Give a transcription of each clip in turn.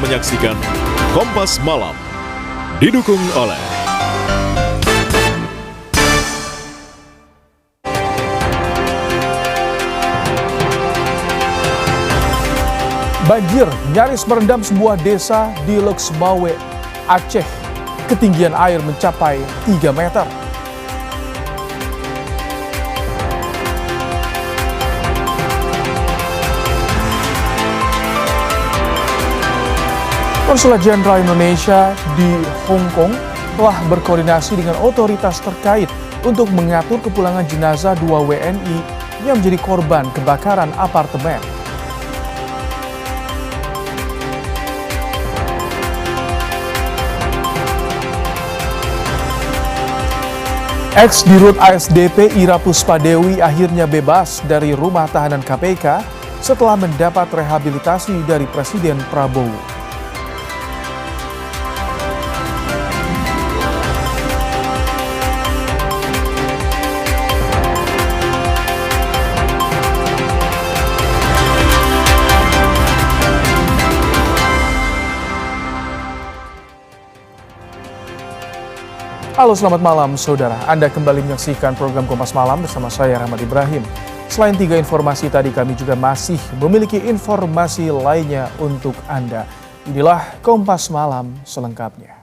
menyaksikan Kompas Malam, didukung oleh banjir nyaris merendam sebuah desa di Loksmawe, Aceh. Ketinggian air mencapai 3 meter. Konsulat Jenderal Indonesia di Hong Kong telah berkoordinasi dengan otoritas terkait untuk mengatur kepulangan jenazah 2 WNI yang menjadi korban kebakaran apartemen. Ex-Dirut ASDP Ira Puspadewi akhirnya bebas dari rumah tahanan KPK setelah mendapat rehabilitasi dari Presiden Prabowo. Halo, selamat malam saudara. Anda kembali menyaksikan program Kompas Malam bersama saya Rahmat Ibrahim. Selain 3 informasi tadi, kami juga masih memiliki informasi lainnya untuk Anda. Inilah Kompas Malam selengkapnya.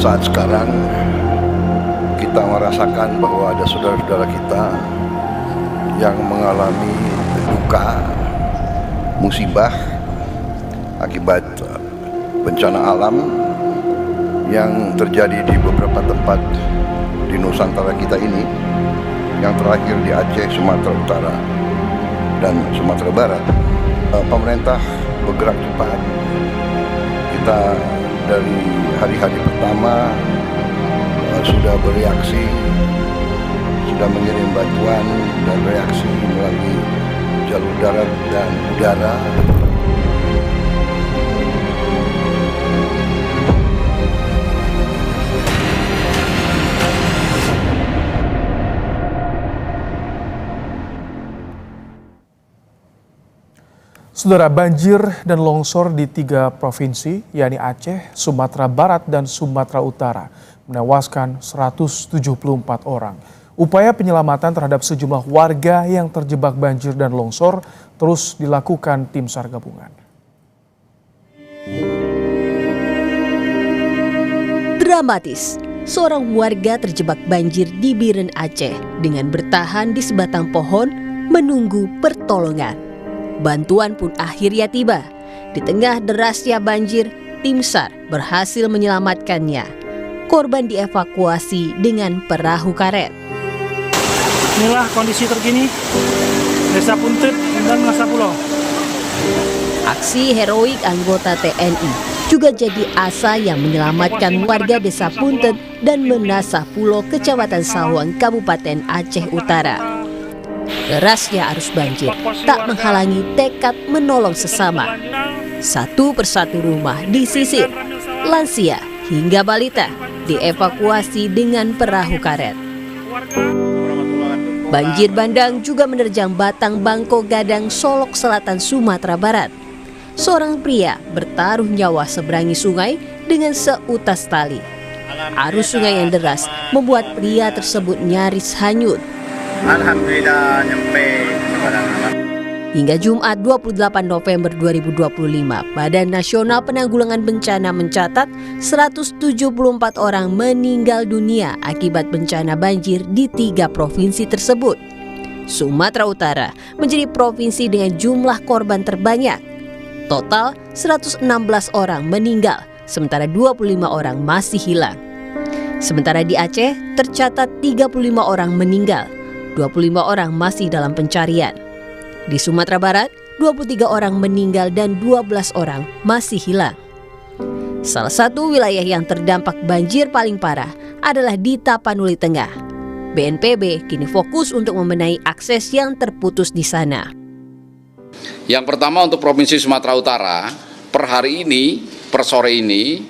Saat sekarang kita merasakan bahwa ada saudara-saudara kita yang mengalami duka, musibah akibat bencana alam yang terjadi di beberapa tempat di Nusantara kita ini, yang terakhir di Aceh, Sumatera Utara, dan Sumatera Barat. Pemerintah bergerak cepat. Kita dari hari-hari pertama sudah bereaksi, sudah mengirim bantuan dan reaksi melalui jalur darat dan udara. Saudara, banjir dan longsor di 3 provinsi, yakni Aceh, Sumatera Barat, dan Sumatera Utara, menewaskan 174 orang. Upaya penyelamatan terhadap sejumlah warga yang terjebak banjir dan longsor terus dilakukan tim SAR gabungan. Dramatis, seorang warga terjebak banjir di Biren, Aceh dengan bertahan di sebatang pohon menunggu pertolongan. Bantuan pun akhirnya tiba. Di tengah derasnya banjir, tim SAR berhasil menyelamatkannya. Korban dievakuasi dengan perahu karet. Inilah kondisi terkini Desa Puntet dan Masa Pulau. Aksi heroik anggota TNI juga jadi asa yang menyelamatkan warga Desa Puntet dan Menasah Pulau, Kecamatan Sawang, Kabupaten Aceh Utara. Derasnya arus banjir tak menghalangi tekad menolong sesama. Satu persatu rumah disisir, lansia hingga balita dievakuasi dengan perahu karet. Banjir bandang juga menerjang Batang Bangko Gadang, Solok Selatan, Sumatera Barat. Seorang pria bertaruh nyawa seberangi sungai dengan seutas tali. Arus sungai yang deras membuat pria tersebut nyaris hanyut. Alhamdulillah nyampe. Hingga Jumat 28 November 2025, Badan Nasional Penanggulangan Bencana mencatat 174 orang meninggal dunia akibat bencana banjir di 3 provinsi tersebut. Sumatera Utara menjadi provinsi dengan jumlah korban terbanyak. Total 116 orang meninggal, sementara 25 orang masih hilang. Sementara di Aceh tercatat 35 orang meninggal, 25 orang masih dalam pencarian. Di Sumatera Barat, 23 orang meninggal dan 12 orang masih hilang. Salah satu wilayah yang terdampak banjir paling parah adalah di Tapanuli Tengah. BNPB kini fokus untuk membenahi akses yang terputus di sana. Yang pertama untuk Provinsi Sumatera Utara, per hari ini, per sore ini,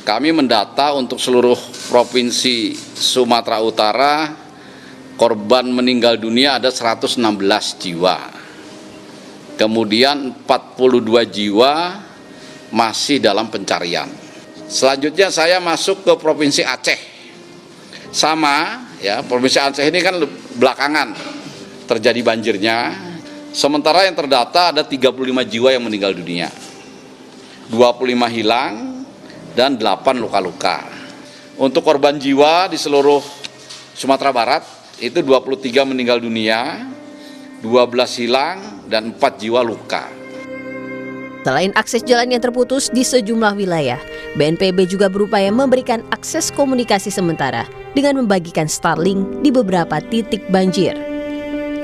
kami mendata untuk seluruh Provinsi Sumatera Utara, korban meninggal dunia ada 116 jiwa. Kemudian 42 jiwa masih dalam pencarian. Selanjutnya saya masuk ke Provinsi Aceh. Sama, ya, Provinsi Aceh ini kan belakangan terjadi banjirnya. Sementara yang terdata ada 35 jiwa yang meninggal dunia. 25 hilang dan 8 luka-luka. Untuk korban jiwa di seluruh Sumatera Barat itu 23 meninggal dunia, 12 hilang dan 4 jiwa luka. Selain akses jalan yang terputus di sejumlah wilayah, BNPB juga berupaya memberikan akses komunikasi sementara dengan membagikan Starlink di beberapa titik banjir.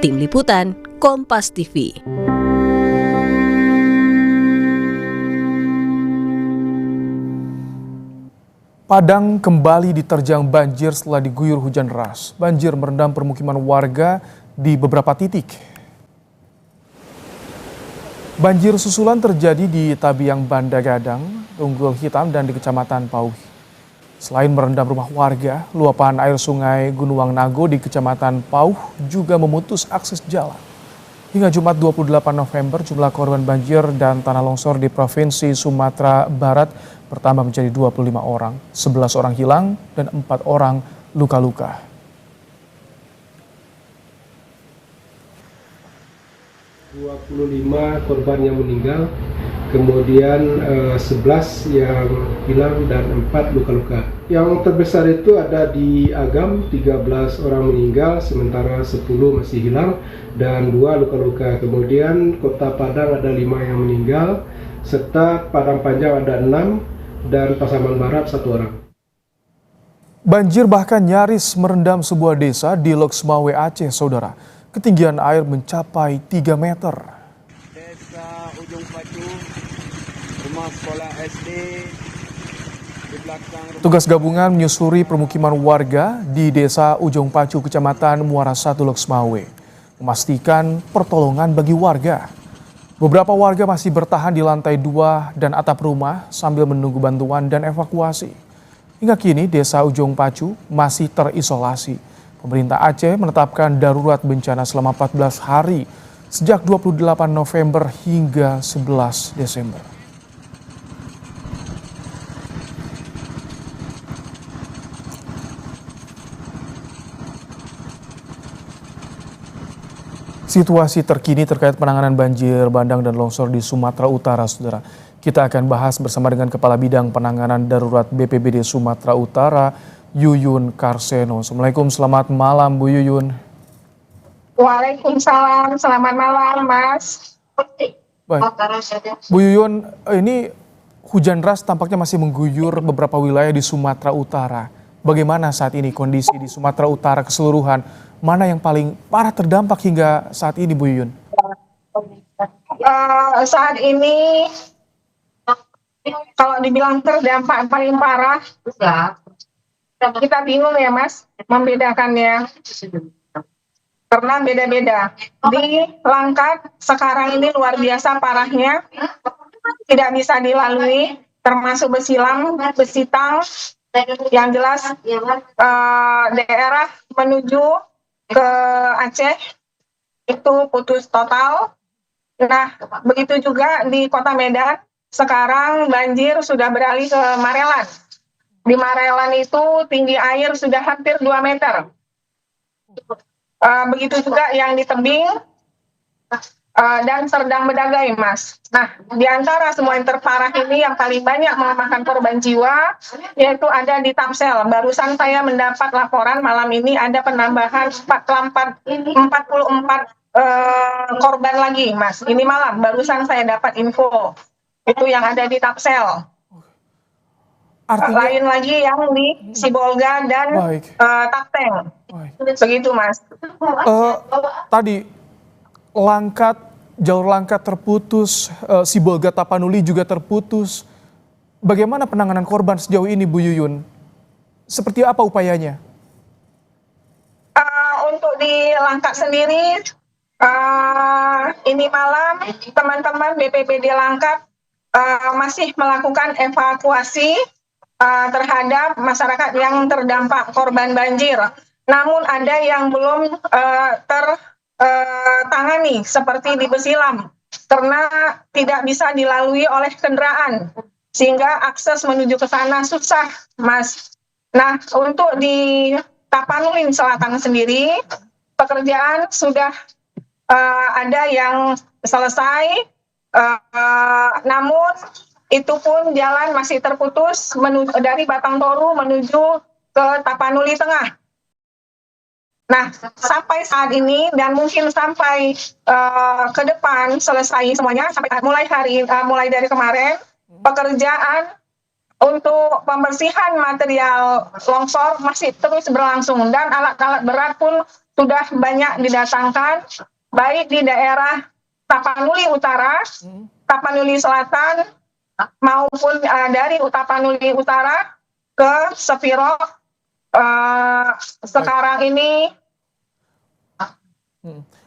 Tim Liputan, Kompas TV. Padang kembali diterjang banjir setelah diguyur hujan deras. Banjir merendam permukiman warga di beberapa titik. Banjir susulan terjadi di Tabiang Banda Gadang, Tunggul Hitam, dan di Kecamatan Pauh. Selain merendam rumah warga, luapan air sungai Gunuang Nago di Kecamatan Pauh juga memutus akses jalan. Hingga Jumat 28 November, jumlah korban banjir dan tanah longsor di Provinsi Sumatera Barat bertambah menjadi 25 orang, 11 orang hilang dan 4 orang luka-luka. ...25 korban yang meninggal, kemudian 11 yang hilang dan 4 luka-luka. Yang terbesar itu ada di Agam, 13 orang meninggal, sementara 10 masih hilang dan 2 luka-luka. Kemudian Kota Padang ada 5 yang meninggal, serta Padang Panjang ada 6 dan Pasaman Barat 1 orang. Banjir bahkan nyaris merendam sebuah desa di Loksmawe, Aceh, saudara. Ketinggian air mencapai 3 meter. Desa Ujung Pacu, rumah sekolah SD di belakang. Tugas gabungan menyusuri permukiman warga di Desa Ujung Pacu, Kecamatan Muara 1, Loksmawe, memastikan pertolongan bagi warga. Beberapa warga masih bertahan di lantai 2 dan atap rumah sambil menunggu bantuan dan evakuasi. Hingga kini Desa Ujung Pacu masih terisolasi. Pemerintah Aceh menetapkan darurat bencana selama 14 hari sejak 28 November hingga 11 Desember. Situasi terkini terkait penanganan banjir bandang dan longsor di Sumatera Utara, saudara. Kita akan bahas bersama dengan Kepala Bidang Penanganan Darurat BPBD Sumatera Utara, Yuyun Karseno. Assalamualaikum, selamat malam Bu Yuyun. Waalaikumsalam, selamat malam Mas. Baik. Bu Yuyun, ini hujan deras tampaknya masih mengguyur beberapa wilayah di Sumatera Utara. Bagaimana saat ini kondisi di Sumatera Utara keseluruhan? Mana yang paling parah terdampak hingga saat ini Bu Yuyun? Saat ini kalau dibilang terdampak paling parah, kita bingung ya Mas membedakannya, karena beda-beda. Di Langkat sekarang ini luar biasa parahnya, tidak bisa dilalui, termasuk Besilam, Besitang, yang jelas daerah menuju ke Aceh itu putus total. Nah, begitu juga di Kota Medan, sekarang banjir sudah beralih ke Marelan. Di Marelan itu tinggi air sudah hampir 2 meter. Begitu juga yang di Tebing dan Serdang Bedagai, Mas. Nah, di antara semua yang terparah ini yang paling banyak memakan korban jiwa, yaitu ada di Tamsel. Barusan saya mendapat laporan malam ini ada penambahan 44 korban lagi, Mas. Ini malam, barusan saya dapat info. Itu yang ada di Tamsel. Lain lagi yang di Sibolga dan Takteng. Begitu, Mas. Tadi jalur Langkat terputus, Sibolga Tapanuli juga terputus. Bagaimana penanganan korban sejauh ini Bu Yuyun? seperti apa upayanya? Untuk di Langkat sendiri, ini malam teman-teman BPBD Langkat masih melakukan evakuasi terhadap masyarakat yang terdampak korban banjir. Namun ada yang belum tertangani seperti di Besilam karena tidak bisa dilalui oleh kendaraan sehingga akses menuju ke sana susah, Mas. Nah, untuk di Tapanuli Selatan sendiri pekerjaan sudah ada yang selesai, namun itu pun jalan masih terputus dari Batang Toru menuju ke Tapanuli Tengah. Nah, sampai saat ini dan mungkin sampai ke depan selesai semuanya, sampai mulai dari kemarin, pekerjaan untuk pembersihan material longsor masih terus berlangsung dan alat-alat berat pun sudah banyak didatangkan, baik di daerah Tapanuli Utara, Tapanuli Selatan, maupun dari Tapanuli Utara ke Sepiro sekarang ini.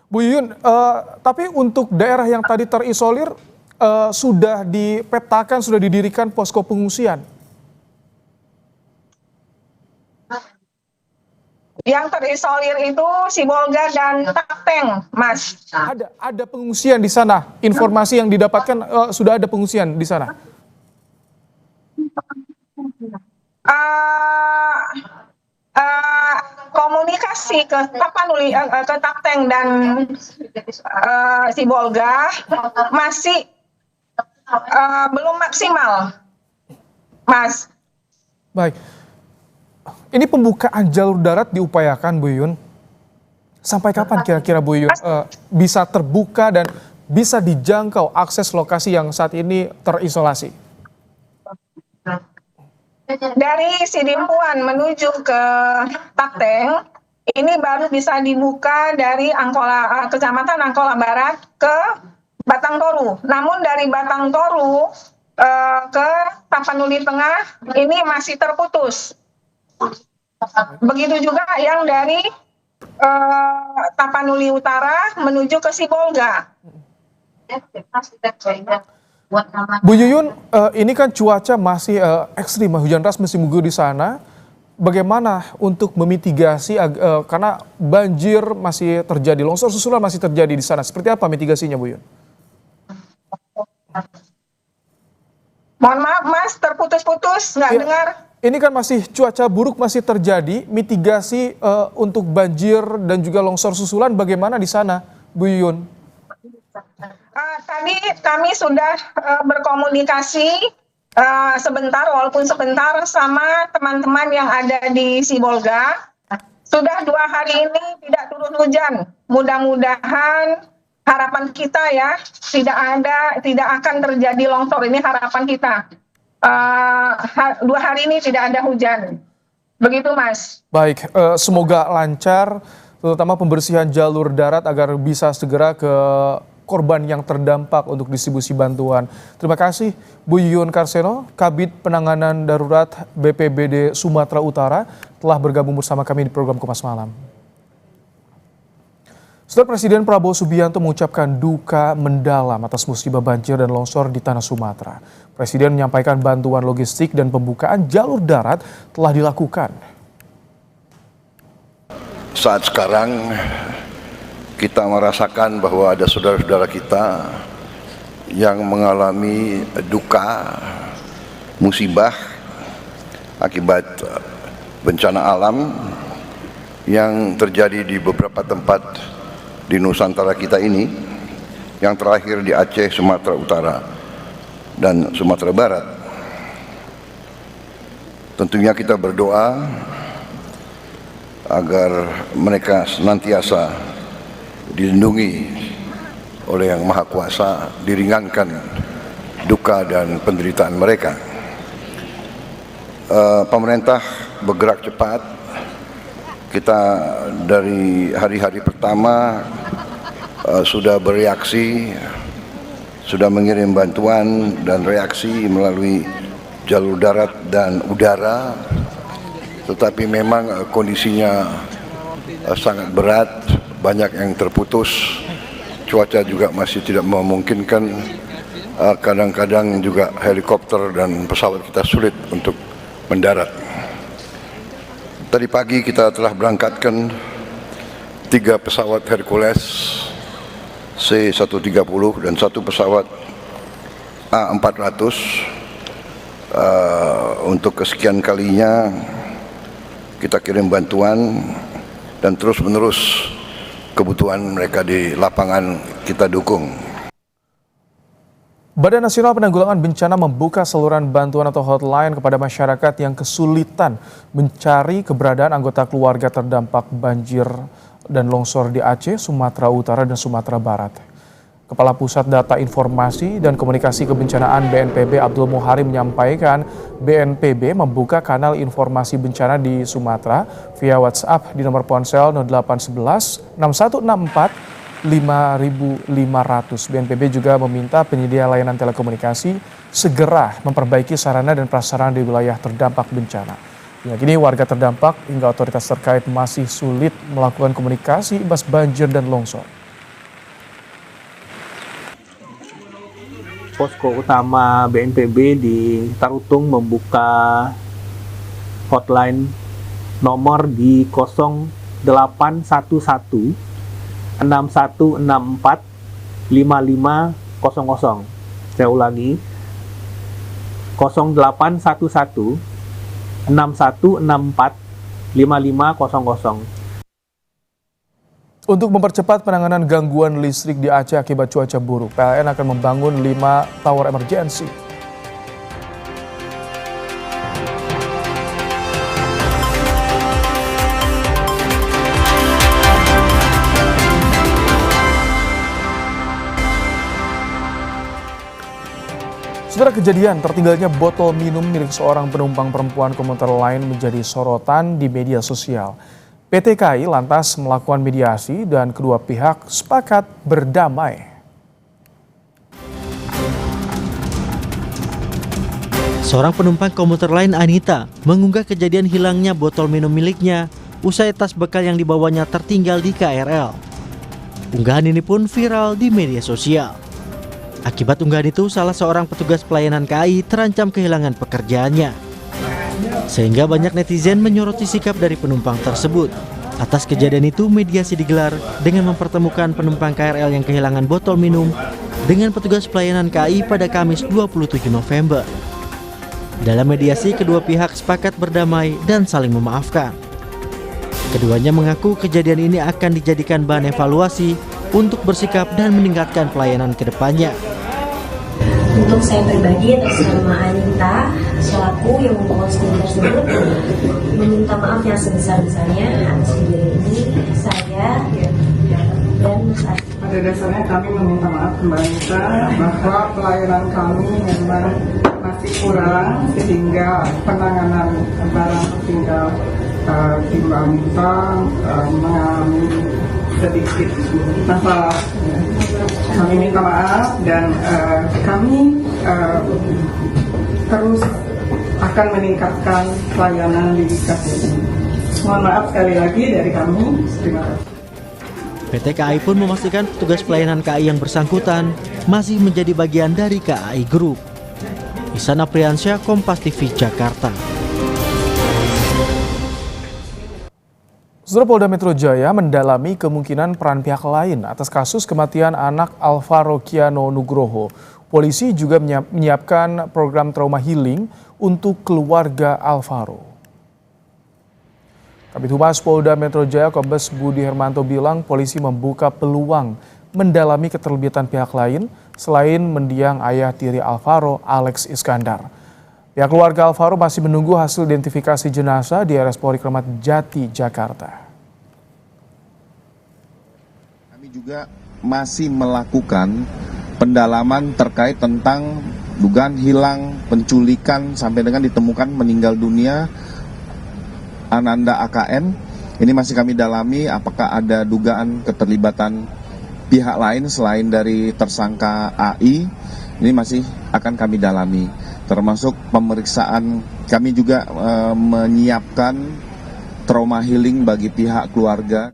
Bu Yuyun, tapi untuk daerah yang tadi terisolir sudah dipetakan, sudah didirikan posko pengungsian? Yang terisolir itu Sibolga dan Takteng, Mas. Ada pengungsian di sana. Informasi yang didapatkan sudah ada pengungsian di sana. Komunikasi ke Tapanuli, ke Takteng dan Sibolga masih belum maksimal, Mas. Baik. Ini pembukaan jalur darat diupayakan, Bu Yuyun. Sampai kapan kira-kira, Bu Yuyun, bisa terbuka dan bisa dijangkau akses lokasi yang saat ini terisolasi? Dari Sidimpuan menuju ke Takteng, ini baru bisa dibuka dari Kecamatan Angkola Barat ke Batang Toru. Namun dari Batang Toru ke Tapanuli Tengah ini masih terputus. Begitu juga yang dari Tapanuli Utara menuju ke Sibolga. Bu Yuyun, ini kan cuaca masih ekstrim, hujan deras masih mengguyur di sana. Bagaimana untuk memitigasi karena banjir masih terjadi, longsor susulan masih terjadi di sana. Seperti apa mitigasinya, Bu Yuyun? Mohon maaf, Mas, terputus-putus, nggak dengar. Ini kan masih cuaca buruk masih terjadi, mitigasi untuk banjir dan juga longsor susulan bagaimana di sana, Bu Yuyun? Tadi kami sudah berkomunikasi sebentar, walaupun sebentar, sama teman-teman yang ada di Sibolga. Sudah 2 hari ini tidak turun hujan. Mudah-mudahan harapan kita ya tidak akan terjadi longsor. Ini harapan kita. 2 hari ini tidak ada hujan. Begitu, Mas. Baik, semoga lancar, terutama pembersihan jalur darat agar bisa segera ke korban yang terdampak untuk distribusi bantuan. Terima kasih Bu Yuyun Karseno, Kabid Penanganan Darurat BPBD Sumatera Utara, telah bergabung bersama kami di program Kompas Malam. Setelah Presiden Prabowo Subianto mengucapkan duka mendalam atas musibah banjir dan longsor di tanah Sumatera. Presiden menyampaikan bantuan logistik dan pembukaan jalur darat telah dilakukan. Saat sekarang kita merasakan bahwa ada saudara-saudara kita yang mengalami duka, musibah akibat bencana alam yang terjadi di beberapa tempat di Nusantara kita ini, yang terakhir di Aceh, Sumatera Utara, dan Sumatera Barat. Tentunya kita berdoa agar mereka senantiasa dilindungi oleh Yang Maha Kuasa, diringankan duka dan penderitaan mereka. Pemerintah bergerak cepat. Kita dari hari-hari pertama sudah bereaksi, sudah mengirim bantuan dan reaksi melalui jalur darat dan udara tetapi memang kondisinya sangat berat, banyak yang terputus, cuaca juga masih tidak memungkinkan, kadang-kadang juga helikopter dan pesawat kita sulit untuk mendarat. Tadi pagi kita telah berangkatkan 3 pesawat Hercules C-130 dan 1 pesawat A400. Untuk kesekian kalinya kita kirim bantuan dan terus-menerus kebutuhan mereka di lapangan kita dukung. Badan Nasional Penanggulangan Bencana membuka saluran bantuan atau hotline kepada masyarakat yang kesulitan mencari keberadaan anggota keluarga terdampak banjir dan longsor di Aceh, Sumatera Utara, dan Sumatera Barat. Kepala Pusat Data Informasi dan Komunikasi Kebencanaan BNPB Abdul Muhari menyampaikan BNPB membuka kanal informasi bencana di Sumatera via WhatsApp di nomor ponsel 0811 6164 5500. BNPB juga meminta penyedia layanan telekomunikasi segera memperbaiki sarana dan prasarana di wilayah terdampak bencana. Hingga kini warga terdampak hingga otoritas terkait masih sulit melakukan komunikasi imbas banjir dan longsor. Posko utama BNPB di Tarutung membuka hotline nomor di 0811 6164 5500. Saya ulangi, 0811 6164 5500. Untuk mempercepat penanganan gangguan listrik di Aceh akibat cuaca buruk, PLN akan membangun 5 tower emergency. Saudara, kejadian tertinggalnya botol minum milik seorang penumpang perempuan komuter lain menjadi sorotan di media sosial. PT KAI lantas melakukan mediasi dan kedua pihak sepakat berdamai. Seorang penumpang komuter lain, Anita, mengunggah kejadian hilangnya botol minum miliknya usai tas bekal yang dibawanya tertinggal di KRL. Unggahan ini pun viral di media sosial. Akibat unggahan itu, salah seorang petugas pelayanan KAI terancam kehilangan pekerjaannya. Sehingga banyak netizen menyoroti sikap dari penumpang tersebut. Atas kejadian itu, mediasi digelar dengan mempertemukan penumpang KRL yang kehilangan botol minum dengan petugas pelayanan KAI pada Kamis 27 November. Dalam mediasi, kedua pihak sepakat berdamai dan saling memaafkan. Keduanya mengaku kejadian ini akan dijadikan bahan evaluasi untuk bersikap dan meningkatkan pelayanan ke depannya. Untuk saya pribadi atas nama Anita selaku yang memposting tersebut, meminta maaf yang sebesar-besarnya atas kejadian ini. Saya dan Mas Adi. Pada dasarnya kami meminta maaf kepada Anita bahwa pelayanan kami memang masih kurang sehingga penanganan barang tertinggal Ibu Anita mengalami sedikit masalah. Kami minta maaf dan kami terus akan meningkatkan pelayanan di KAI. Mohon maaf sekali lagi dari kami. Terima kasih. PT KAI pun memastikan petugas pelayanan KAI yang bersangkutan masih menjadi bagian dari KAI Group. Ihsan Apriansyah, Kompas TV, Jakarta. Saudara, Polda Metro Jaya mendalami kemungkinan peran pihak lain atas kasus kematian anak Alvaro Kiano Nugroho. Polisi juga menyiapkan program trauma healing untuk keluarga Alvaro. Kabid Humas Polda Metro Jaya Kombes Budi Hermanto bilang polisi membuka peluang mendalami keterlibatan pihak lain selain mendiang ayah tiri Alvaro, Alex Iskandar. Pihak keluarga Alvaro masih menunggu hasil identifikasi jenazah di RS Polri Kramat Jati, Jakarta. Kami juga masih melakukan pendalaman terkait tentang dugaan hilang, penculikan, sampai dengan ditemukan meninggal dunia Ananda AKN. Ini masih kami dalami apakah ada dugaan keterlibatan pihak lain selain dari tersangka AI. Ini masih akan kami dalami. termasuk pemeriksaan. Kami juga menyiapkan trauma healing bagi pihak keluarga.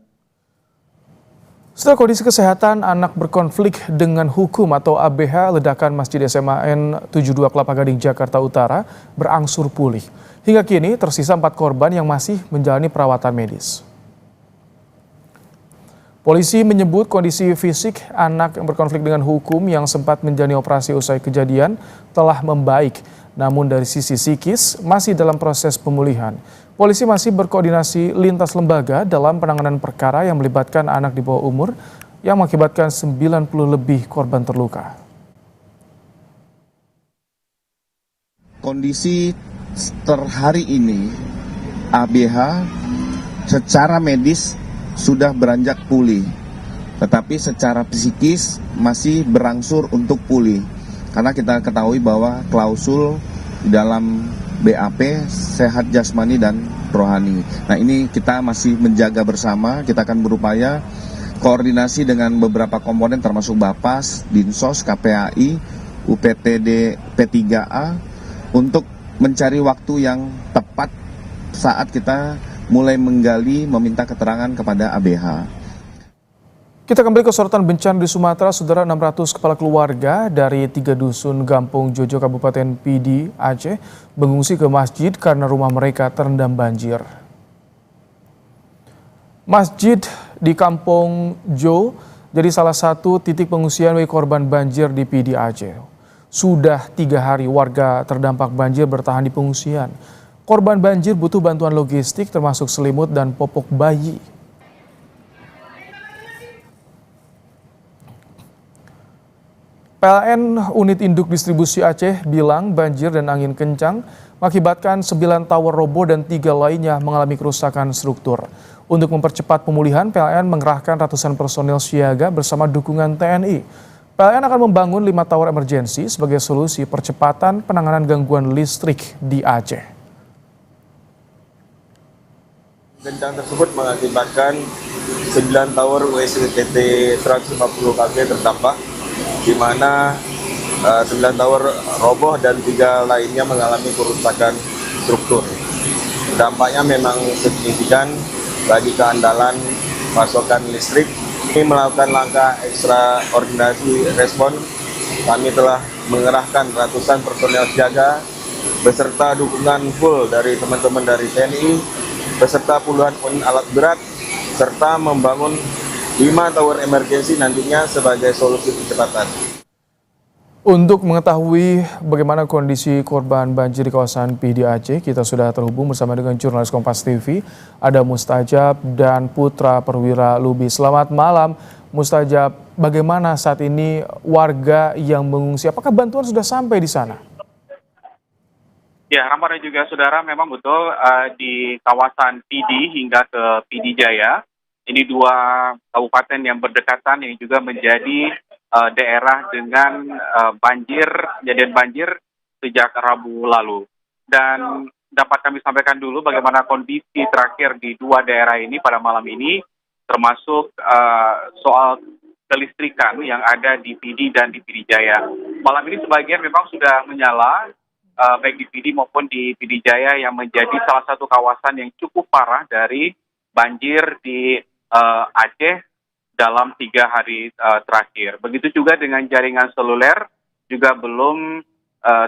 Setelah kondisi kesehatan anak berkonflik dengan hukum atau ABH, ledakan Masjid SMAN 72 Kelapa Gading, Jakarta Utara berangsur pulih. Hingga kini tersisa 4 korban yang masih menjalani perawatan medis. Polisi menyebut kondisi fisik anak yang berkonflik dengan hukum yang sempat menjalani operasi usai kejadian telah membaik. Namun dari sisi psikis masih dalam proses pemulihan. Polisi masih berkoordinasi lintas lembaga dalam penanganan perkara yang melibatkan anak di bawah umur yang mengakibatkan 90 lebih korban terluka. Kondisi terhari ini ABH secara medis sudah beranjak pulih, tetapi secara psikis masih berangsur untuk pulih. Karena kita ketahui bahwa klausul di dalam BAP sehat jasmani dan rohani. Nah, ini kita masih menjaga bersama, kita akan berupaya koordinasi dengan beberapa komponen termasuk Bapas, Dinsos, KPAI, UPTD P3A untuk mencari waktu yang tepat saat kita mulai menggali meminta keterangan kepada ABH. Kita kembali ke sorotan bencana di Sumatera. Saudara, 600 kepala keluarga dari 3 dusun Gampung Jojo, Kabupaten Pidi, Aceh mengungsi ke masjid karena rumah mereka terendam banjir. Masjid di Kampung Jo jadi salah satu titik pengungsian bagi korban banjir di Pidi, Aceh. Sudah 3 hari warga terdampak banjir bertahan di pengungsian. Korban banjir butuh bantuan logistik termasuk selimut dan popok bayi. PLN Unit Induk Distribusi Aceh bilang banjir dan angin kencang mengakibatkan 9 tower roboh dan 3 lainnya mengalami kerusakan struktur. Untuk mempercepat pemulihan, PLN mengerahkan ratusan personel siaga bersama dukungan TNI. PLN akan membangun 5 tower emergensi sebagai solusi percepatan penanganan gangguan listrik di Aceh. Kencang tersebut mengakibatkan 9 tower WSTT 150 kV terdampak, di mana 9 tower roboh dan 3 lainnya mengalami kerusakan struktur. Dampaknya memang signifikan bagi keandalan pasokan listrik. Kami melakukan langkah ekstraordinari respon. Kami telah mengerahkan ratusan personel siaga beserta dukungan full dari teman-teman dari TNI, beserta puluhan unit alat berat, serta membangun 5 tower emergensi nantinya sebagai solusi percepatan. Untuk mengetahui bagaimana kondisi korban banjir di kawasan Pidi Aceh, kita sudah terhubung bersama dengan jurnalis Kompas TV, ada Mustajab dan Putra Perwira Lubis. Selamat malam, Mustajab. Bagaimana saat ini warga yang mengungsi? Apakah bantuan sudah sampai di sana? Ya, Rama dan juga saudara, memang betul di kawasan Pidi hingga ke Pidi Jaya. Ini 2 kabupaten yang berdekatan yang juga menjadi daerah dengan kejadian banjir sejak Rabu lalu. Dan dapat kami sampaikan dulu bagaimana kondisi terakhir di 2 daerah ini pada malam ini, termasuk soal kelistrikan yang ada di Pidi dan di Pidi Jaya. Malam ini sebagian memang sudah menyala, baik di Pidi maupun di Pidi Jaya, yang menjadi salah satu kawasan yang cukup parah dari banjir di Aceh dalam 3 hari terakhir. Begitu juga dengan jaringan seluler juga belum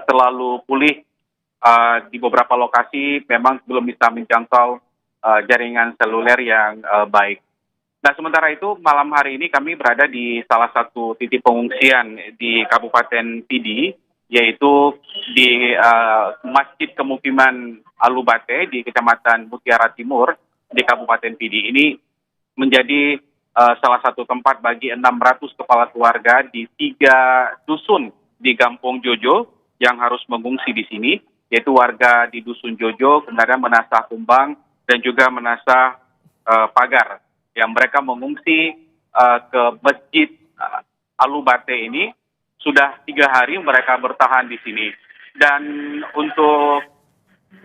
terlalu pulih di beberapa lokasi, memang belum bisa menjangkau jaringan seluler yang baik. Nah, sementara itu malam hari ini kami berada di salah satu titik pengungsian di Kabupaten Pidi, yaitu di Masjid Kemukiman Alubate di Kecamatan Mutiara Timur di Kabupaten Pidi. Ini menjadi salah satu tempat bagi 600 kepala keluarga di 3 dusun di Gampung Jojo yang harus mengungsi di sini, yaitu warga di Dusun Jojo, kemudian Menasah Kumbang, dan juga Menasah Pagar, yang mereka mengungsi ke Masjid Alubate ini. Sudah 3 hari mereka bertahan di sini. Dan untuk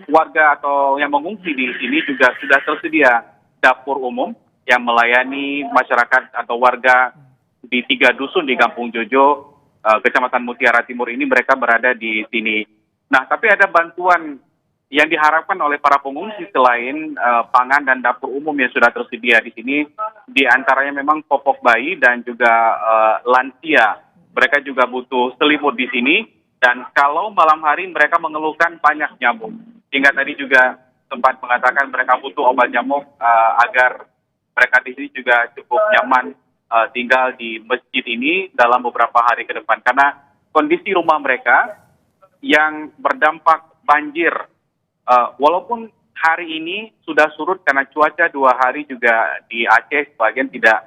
warga atau yang mengungsi di sini juga sudah tersedia dapur umum yang melayani masyarakat atau warga di 3 dusun di Kampung Jojo, Kecamatan Mutiara Timur ini. Mereka berada di sini. Nah, tapi ada bantuan yang diharapkan oleh para pengungsi selain pangan dan dapur umum yang sudah tersedia di sini, di antaranya memang popok bayi dan juga lansia. Mereka juga butuh selimut di sini, dan kalau malam hari mereka mengeluhkan banyak nyamuk. Hingga tadi juga sempat mengatakan mereka butuh obat nyamuk agar mereka di sini juga cukup nyaman tinggal di masjid ini dalam beberapa hari ke depan. Karena kondisi rumah mereka yang berdampak banjir, walaupun hari ini sudah surut karena cuaca 2 hari juga di Aceh sebagian tidak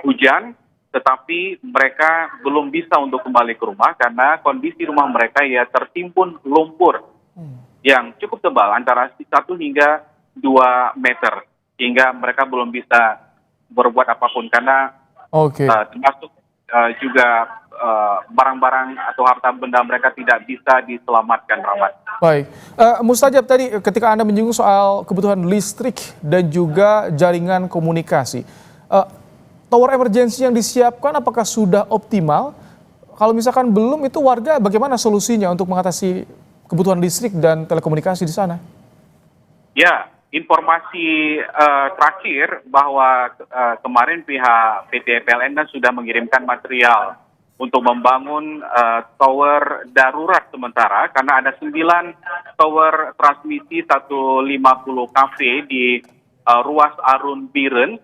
hujan, tetapi mereka belum bisa untuk kembali ke rumah karena kondisi rumah mereka ya tertimbun lumpur yang cukup tebal, antara 1 hingga 2 meter, hingga mereka belum bisa berbuat apapun karena termasuk juga barang-barang atau harta benda mereka tidak bisa diselamatkan, Rahmat. Baik, Mustajab, tadi ketika Anda menyinggung soal kebutuhan listrik dan juga jaringan komunikasi, tower emergency yang disiapkan apakah sudah optimal? Kalau misalkan belum, itu warga bagaimana solusinya untuk mengatasi kebutuhan listrik dan telekomunikasi di sana? Ya, informasi terakhir bahwa kemarin pihak PT PLN sudah mengirimkan material untuk membangun tower darurat sementara karena ada 9 tower transmisi 150 kV di ruas Arun Biren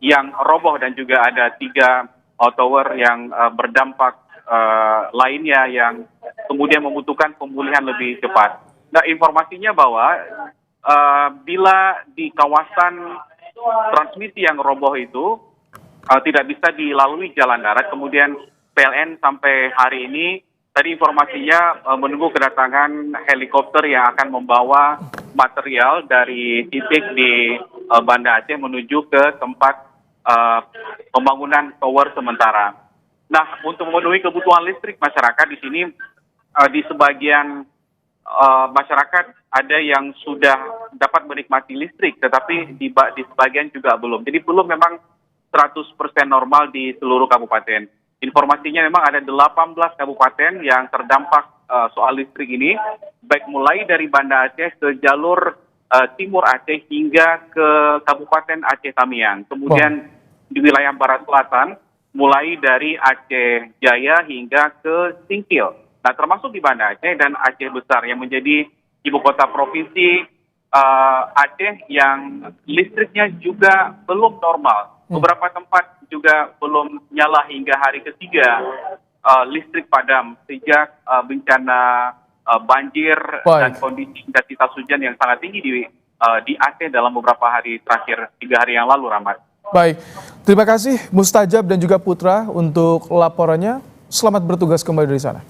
yang roboh, dan juga ada 3 tower yang berdampak lainnya yang kemudian membutuhkan pemulihan lebih cepat. Nah, informasinya bahwa bila di kawasan transmisi yang roboh itu tidak bisa dilalui jalan darat, kemudian PLN sampai hari ini tadi informasinya menunggu kedatangan helikopter yang akan membawa material dari titik di Banda Aceh menuju ke tempat pembangunan tower sementara. Nah, untuk memenuhi kebutuhan listrik masyarakat di sini, di sebagian masyarakat ada yang sudah dapat menikmati listrik, tetapi di sebagian juga belum. Jadi belum memang 100% normal di seluruh kabupaten. Informasinya memang ada 18 kabupaten yang terdampak soal listrik ini, baik mulai dari Banda Aceh ke jalur timur Aceh hingga ke Kabupaten Aceh Tamiang. Kemudian di wilayah barat selatan, mulai dari Aceh Jaya hingga ke Singkil. Nah, termasuk di Banda Aceh dan Aceh Besar yang menjadi ibu kota provinsi Aceh yang listriknya juga belum normal. Beberapa tempat juga belum nyala hingga hari ketiga listrik padam sejak bencana banjir dan kondisi intensitas hujan yang sangat tinggi di Aceh dalam beberapa hari terakhir, 3 hari yang lalu, Rahmat. Baik, terima kasih Mustajab dan juga Putra untuk laporannya. Selamat bertugas kembali dari sana.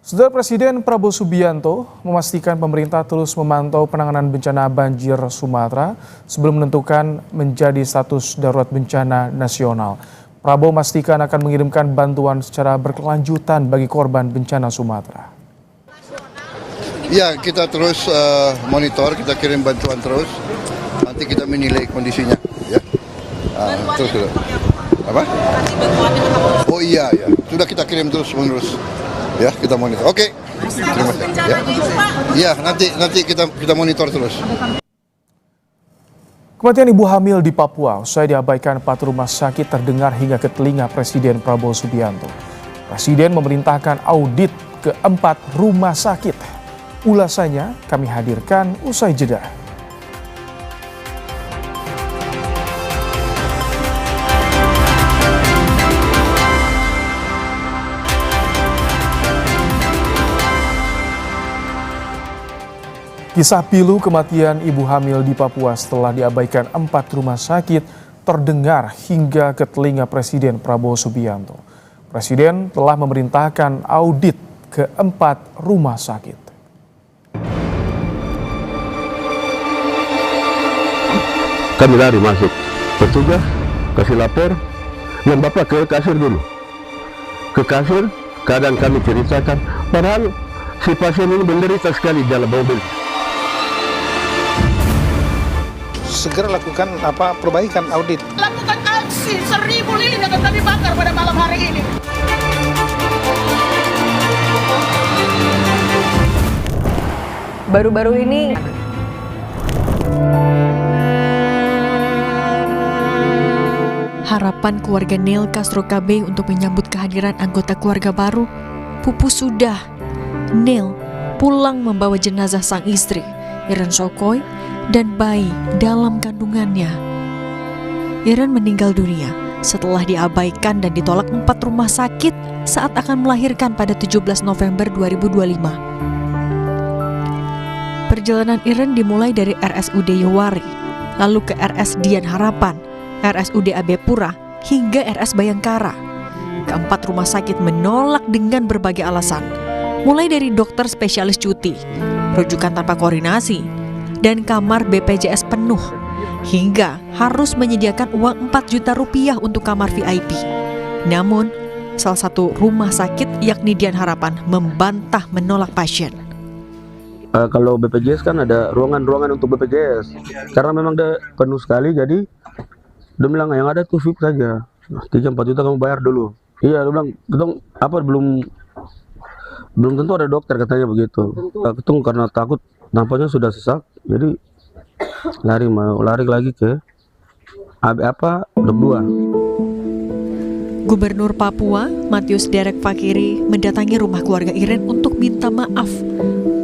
Saudara, Presiden Prabowo Subianto memastikan pemerintah terus memantau penanganan bencana banjir Sumatera sebelum menentukan menjadi status darurat bencana nasional. Prabowo memastikan akan mengirimkan bantuan secara berkelanjutan bagi korban bencana Sumatera. Ya, kita terus monitor, kita kirim bantuan terus. Nanti kita menilai kondisinya, ya. Terus sudah. Apa? Oh iya, ya. Sudah kita kirim terus menerus. Ya, kita monitor. Oke. Terima kasih. Ya, nanti kita monitor terus. Kematian ibu hamil di Papua usai diabaikan 4 rumah sakit terdengar hingga ke telinga Presiden Prabowo Subianto. Presiden memerintahkan audit ke 4 rumah sakit. Ulasannya kami hadirkan usai jeda. Kisah pilu kematian ibu hamil di Papua setelah diabaikan 4 rumah sakit terdengar hingga ke telinga Presiden Prabowo Subianto. Presiden telah memerintahkan audit ke 4 rumah sakit. Kami lari masuk, petugas kasih lapor, dan Bapak ke kasir dulu. Ke kasir, kadang kami ceritakan, padahal si pasien ini menderita sekali dalam mobil. Segera lakukan perbaikan audit. Lakukan aksi 1000 lilin akan kami bakar pada malam hari ini. Baru-baru ini harapan keluarga Neil Castro KB untuk menyambut kehadiran anggota keluarga baru pupus sudah. Neil pulang membawa jenazah sang istri, Iren Sokoy, dan bayi dalam kandungannya. Iren meninggal dunia setelah diabaikan dan ditolak 4 rumah sakit saat akan melahirkan pada 17 November 2025. Perjalanan Iren dimulai dari RSUD Yowari, lalu ke RS Dian Harapan, RSUD AB Pura, hingga RS Bayangkara. Keempat rumah sakit menolak dengan berbagai alasan, mulai dari dokter spesialis cuti, rujukan tanpa koordinasi, dan kamar BPJS penuh, hingga harus menyediakan uang 4 juta rupiah untuk kamar VIP. Namun, salah satu rumah sakit yakni Dian Harapan membantah menolak pasien. Kalau BPJS kan ada ruangan-ruangan untuk BPJS, karena memang udah penuh sekali, jadi dia bilang yang ada tuh VIP saja. 3-4 juta kamu bayar dulu. Iya, dia bilang belum tentu ada dokter, katanya begitu. Ketung karena takut nampaknya sudah sesak, jadi lari lagi ke Dok 2. Gubernur Papua, Matius Derek Fakiri, mendatangi rumah keluarga Iren untuk minta maaf.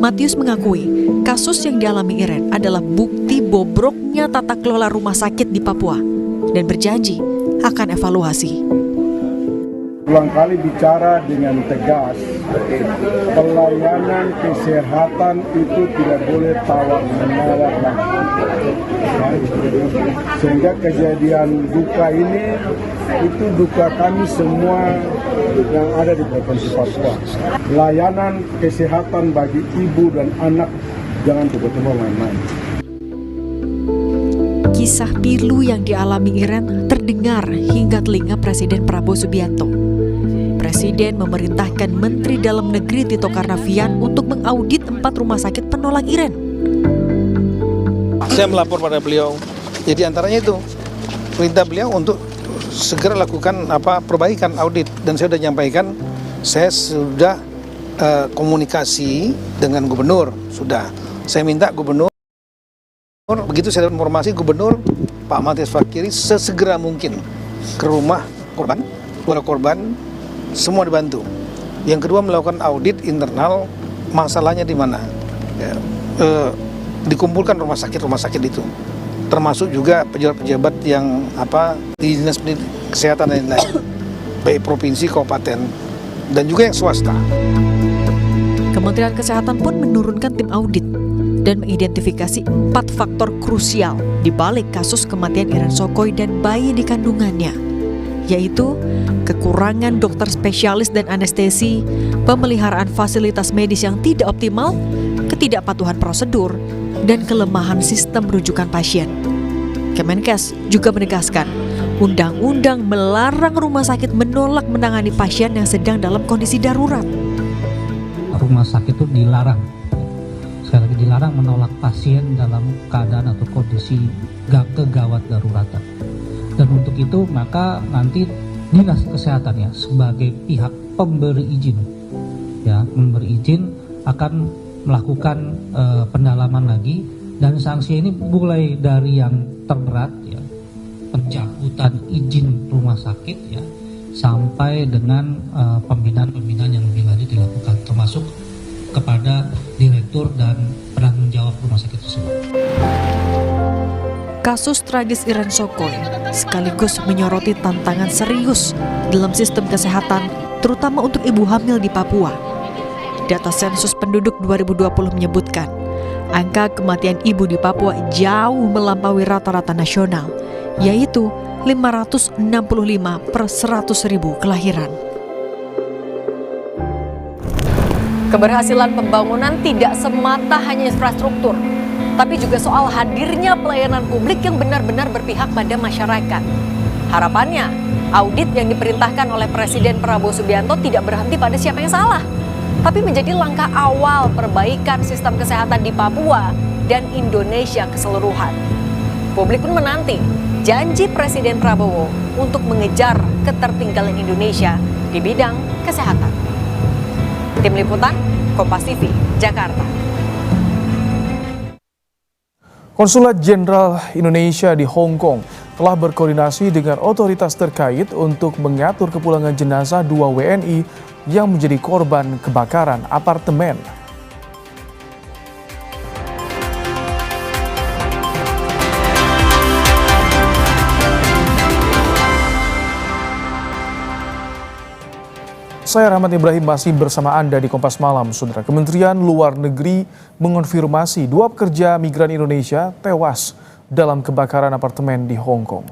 Matius mengakui kasus yang dialami Iren adalah bukti bobroknya tata kelola rumah sakit di Papua dan berjanji akan evaluasi. Ulang kali bicara dengan tegas, pelayanan kesehatan itu tidak boleh tawar-menawar lagi. Sehingga kejadian duka ini, itu duka kami semua yang ada di Provinsi Papua. Layanan kesehatan bagi ibu dan anak jangan coba-coba main-main. Kisah pilu yang dialami Iren terdengar hingga telinga Presiden Prabowo Subianto. Presiden memerintahkan Menteri Dalam Negeri Tito Karnavian untuk mengaudit 4 rumah sakit penolak Iren. Saya melapor pada beliau. Jadi antaranya itu perintah beliau untuk segera lakukan perbaikan audit, dan saya sudah nyampaikan, saya sudah komunikasi dengan gubernur, sudah. Saya minta gubernur, begitu saya dapat informasi, gubernur Pak Matius Fakiri sesegera mungkin ke rumah korban, keluarga korban, semua dibantu. Yang kedua, melakukan audit internal, masalahnya di mana. Ya, dikumpulkan rumah sakit itu, termasuk juga pejabat-pejabat yang di dinas kesehatan dan lain-lain, baik provinsi, kabupaten, dan juga yang swasta. Kementerian Kesehatan pun menurunkan tim audit dan mengidentifikasi 4 faktor krusial di balik kasus kematian Iren Sokoy dan bayi di kandungannya, yaitu kekurangan dokter spesialis dan anestesi, pemeliharaan fasilitas medis yang tidak optimal, ketidakpatuhan prosedur, dan kelemahan sistem rujukan pasien. Kemenkes juga menegaskan, undang-undang melarang rumah sakit menolak menangani pasien yang sedang dalam kondisi darurat. Rumah sakit itu dilarang, sekali lagi dilarang menolak pasien dalam keadaan atau kondisi kegawat daruratan. Dan untuk itu maka nanti dinas kesehatan ya sebagai pihak pemberi izin akan melakukan pendalaman lagi, dan sanksi ini mulai dari yang terberat ya, pencabutan izin rumah sakit ya, sampai dengan pembinaan-pembinaan yang lebih lanjut dilakukan, termasuk kepada direktur dan penanggung jawab rumah sakit tersebut. Kasus tragis Iren Sokoy sekaligus menyoroti tantangan serius dalam sistem kesehatan, terutama untuk ibu hamil di Papua. Data sensus penduduk 2020 menyebutkan, angka kematian ibu di Papua jauh melampaui rata-rata nasional, yaitu 565 per 100.000 kelahiran. keberhasilan pembangunan tidak semata hanya infrastruktur, tapi juga soal hadirnya pelayanan publik yang benar-benar berpihak pada masyarakat. Harapannya, audit yang diperintahkan oleh Presiden Prabowo Subianto tidak berhenti pada siapa yang salah, tapi menjadi langkah awal perbaikan sistem kesehatan di Papua dan Indonesia keseluruhan. Publik pun menanti janji Presiden Prabowo untuk mengejar ketertinggalan Indonesia di bidang kesehatan. Tim Liputan, Kompas TV, Jakarta. Konsulat Jenderal Indonesia di Hong Kong telah berkoordinasi dengan otoritas terkait untuk mengatur kepulangan jenazah 2 WNI yang menjadi korban kebakaran apartemen. Saya Rahmat Ibrahim masih bersama Anda di Kompas Malam, Saudara. Kementerian Luar Negeri mengonfirmasi 2 pekerja migran Indonesia tewas dalam kebakaran apartemen di Hong Kong.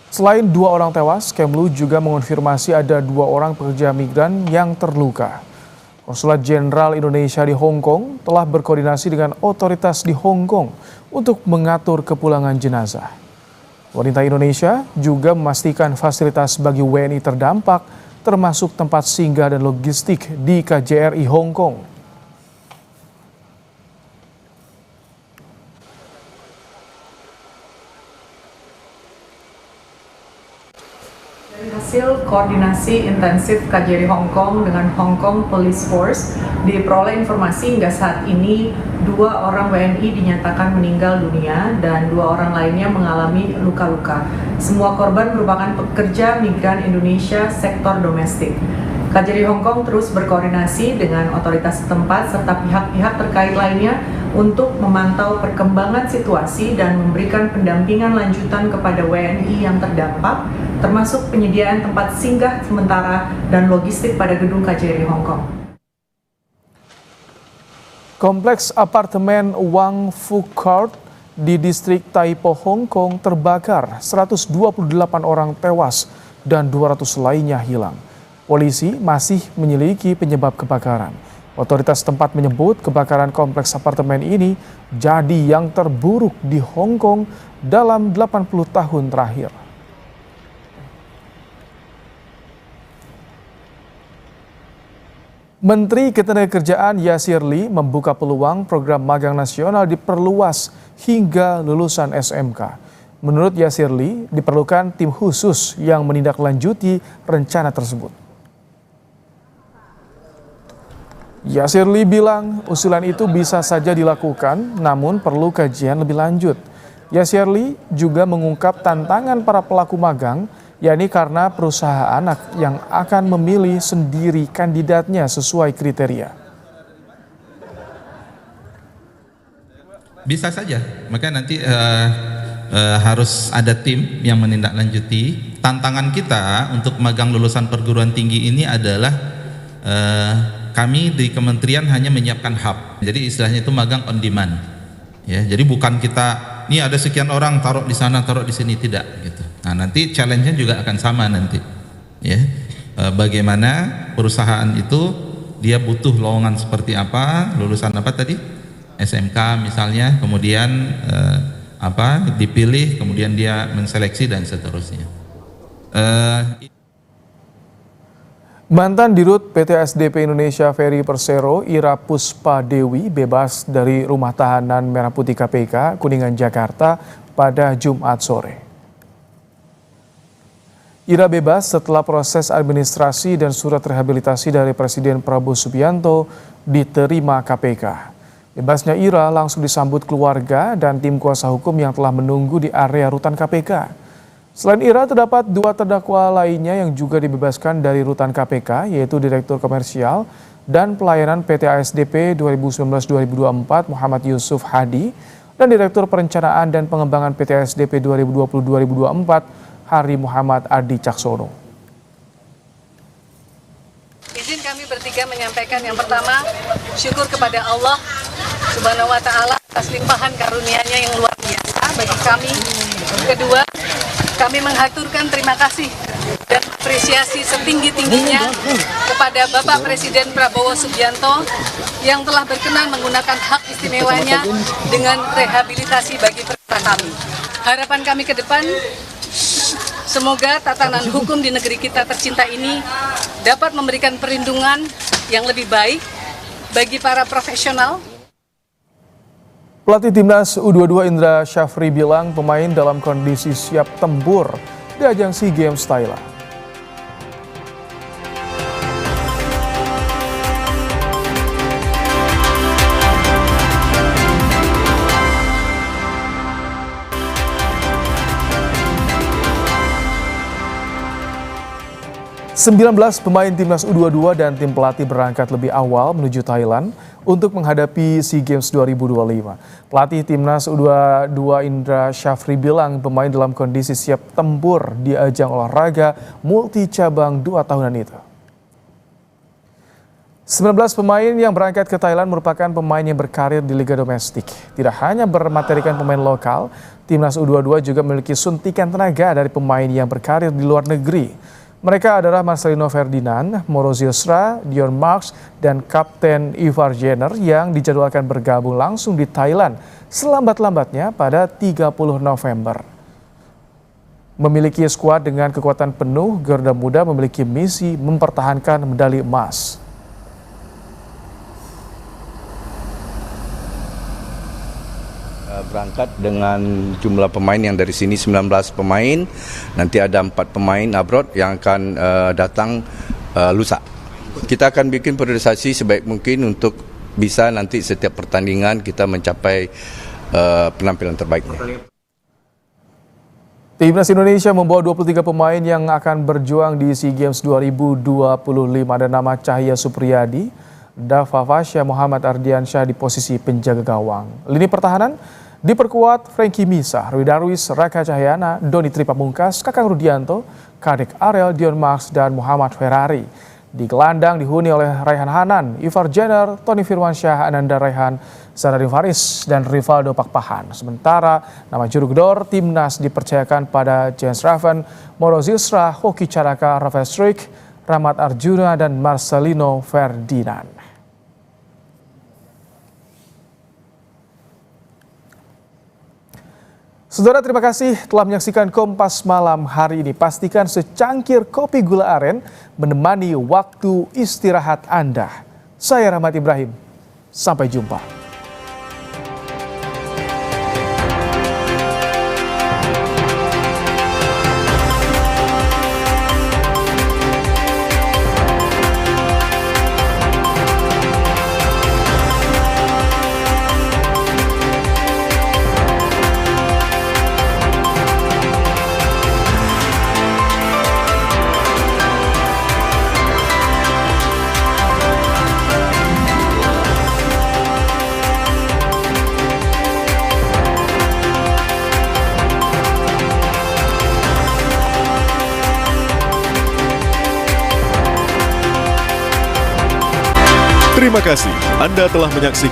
Selain 2 orang tewas, Kemlu juga mengonfirmasi ada 2 orang pekerja migran yang terluka. Konsulat Jenderal Indonesia di Hong Kong telah berkoordinasi dengan otoritas di Hong Kong untuk mengatur kepulangan jenazah. Wanita Indonesia juga memastikan fasilitas bagi WNI terdampak, termasuk tempat singgah dan logistik di KJRI Hong Kong. Dari hasil koordinasi intensif KJRI Hong Kong dengan Hong Kong Police Force, diperoleh informasi hingga saat ini 2 orang WNI dinyatakan meninggal dunia dan 2 orang lainnya mengalami luka-luka. Semua korban merupakan pekerja migran Indonesia sektor domestik. KJRI Hong Kong terus berkoordinasi dengan otoritas setempat serta pihak-pihak terkait lainnya untuk memantau perkembangan situasi dan memberikan pendampingan lanjutan kepada WNI yang terdampak, termasuk penyediaan tempat singgah sementara dan logistik pada gedung KJRI Hong Kong. Kompleks apartemen Wang Fu Court di distrik Tai Po, Hong Kong terbakar, 128 orang tewas dan 200 lainnya hilang. Polisi masih menyelidiki penyebab kebakaran. Otoritas tempat menyebut kebakaran kompleks apartemen ini jadi yang terburuk di Hong Kong dalam 80 tahun terakhir. Menteri Ketenagakerjaan Yasir Lee membuka peluang program magang nasional diperluas hingga lulusan SMK. Menurut Yasir Lee, diperlukan tim khusus yang menindaklanjuti rencana tersebut. Yasir Lee bilang usulan itu bisa saja dilakukan, namun perlu kajian lebih lanjut. Yasir Lee juga mengungkap tantangan para pelaku magang, yakni karena perusahaan yang akan memilih sendiri kandidatnya sesuai kriteria. Bisa saja, maka nanti harus ada tim yang menindaklanjuti. Tantangan kita untuk magang lulusan perguruan tinggi ini adalah kami di kementerian hanya menyiapkan hub, jadi istilahnya itu magang on demand. Ya, jadi bukan kita, ini ada sekian orang taruh di sana, taruh di sini, tidak gitu. Nah, nanti challenge-nya juga akan sama nanti. Ya, bagaimana perusahaan itu dia butuh lowongan seperti apa, lulusan apa tadi, SMK misalnya, kemudian dipilih, kemudian dia menseleksi dan seterusnya. Mantan Dirut PT SDP Indonesia Ferry Persero Ira Puspa Dewi bebas dari rumah tahanan Merah Putih KPK Kuningan Jakarta pada Jumat sore. Ira bebas setelah proses administrasi dan surat rehabilitasi dari Presiden Prabowo Subianto diterima KPK. Bebasnya Ira langsung disambut keluarga dan tim kuasa hukum yang telah menunggu di area rutan KPK. Selain Ira, terdapat 2 terdakwa lainnya yang juga dibebaskan dari rutan KPK, yaitu Direktur Komersial dan Pelayanan PT ASDP 2019-2024 Muhammad Yusuf Hadi dan Direktur Perencanaan dan Pengembangan PT ASDP 2020-2024 Hari Muhammad Adi Caksono. Izin kami bertiga menyampaikan yang pertama, syukur kepada Allah Subhanahu wa Ta'ala atas limpahan karunia-Nya yang luar biasa bagi kami. Kedua, kami menghaturkan terima kasih dan apresiasi setinggi-tingginya kepada Bapak Presiden Prabowo Subianto yang telah berkenan menggunakan hak istimewanya dengan rehabilitasi bagi peserta kami. Harapan kami ke depan, semoga tatanan hukum di negeri kita tercinta ini dapat memberikan perlindungan yang lebih baik bagi para profesional. Pelatih timnas U22 Indra Syafri bilang pemain dalam kondisi siap tempur di ajang SEA Games Thailand. 19 pemain timnas U22 dan tim pelatih berangkat lebih awal menuju Thailand untuk menghadapi SEA Games 2025. Pelatih timnas U22 Indra Syafri bilang pemain dalam kondisi siap tempur di ajang olahraga multi cabang 2 tahunan itu. 19 pemain yang berangkat ke Thailand merupakan pemain yang berkarir di liga domestik. Tidak hanya bermaterikan pemain lokal, timnas U22 juga memiliki suntikan tenaga dari pemain yang berkarir di luar negeri. Mereka adalah Marcelino Ferdinand, Moro Zilstra, Dion Marks, dan Kapten Ivar Jenner yang dijadwalkan bergabung langsung di Thailand selambat-lambatnya pada 30 November. Memiliki skuad dengan kekuatan penuh, Garuda Muda memiliki misi mempertahankan medali emas. Berangkat dengan jumlah pemain yang dari sini 19 pemain, nanti ada 4 pemain abroad yang akan datang lusa. Kita akan bikin priorisasi sebaik mungkin untuk bisa nanti setiap pertandingan kita mencapai penampilan terbaiknya. Timnas Indonesia membawa 23 pemain yang akan berjuang di SEA Games 2025. Ada nama Cahya Supriyadi, Dava Fasya, Muhammad Ardiansyah di posisi penjaga gawang. Lini pertahanan diperkuat Frankie Misah, Rui Darwis, Raka Cahyana, Doni Tripamungkas, Kakang Rudianto, Kadek Arel, Dion Marks, dan Muhammad Ferrari. Di gelandang dihuni oleh Raihan Hanan, Ivar Jenner, Tony Firmansyah, Ananda Raihan, Sadari Faris, dan Rivaldo Pakpahan. Sementara nama juru gedor timnas dipercayakan pada Jens Raven, Moro Zilstra, Hoki Caraka, Rafael Struik, Rahmat Arjuna, dan Marcelino Ferdinand. Saudara, terima kasih telah menyaksikan Kompas Malam hari ini. Pastikan secangkir kopi gula aren menemani waktu istirahat Anda. Saya Rahmat Ibrahim. Sampai jumpa. Terima kasih Anda telah menyaksikan